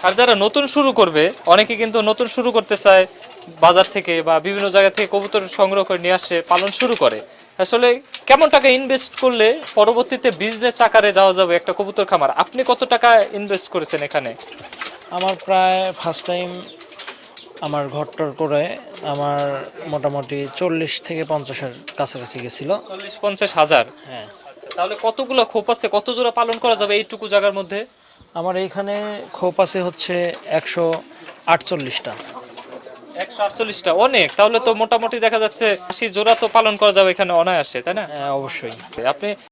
আর যারা নতুন শুরু করবে, অনেকে কিন্তু নতুন শুরু করতে চায়, বাজার থেকে বা বিভিন্ন জায়গা থেকে কবুতর সংগ্রহ করে নিয়ে আসে, পালন শুরু করে। আসলে কেমন টাকা ইনভেস্ট করলে পরবর্তীতে বিজনেস আকারে যাওয়া যাবে একটা কবুতর খামার? আপনি কত টাকা ইনভেস্ট করেছেন এখানে? আমার প্রায় ফার্স্ট টাইম আমার ঘরটর করে আমার মোটামুটি 40 থেকে 50-এর কাছাকাছি গেছিল। 40-50 হাজার? হ্যাঁ, তাহলে কতগুলো খোপ আছে, কত জোড়া পালন করা যাবে এইটুকু জায়গার মধ্যে? আমার এইখানে খোপ আছে হচ্ছে 148টা। 148টা অনেক, তাহলে তো মোটামুটি দেখা যাচ্ছে 80 জোড়া তো পালন করা যাবে এখানে অনায়াসে, তাই না? হ্যাঁ, অবশ্যই। আপনি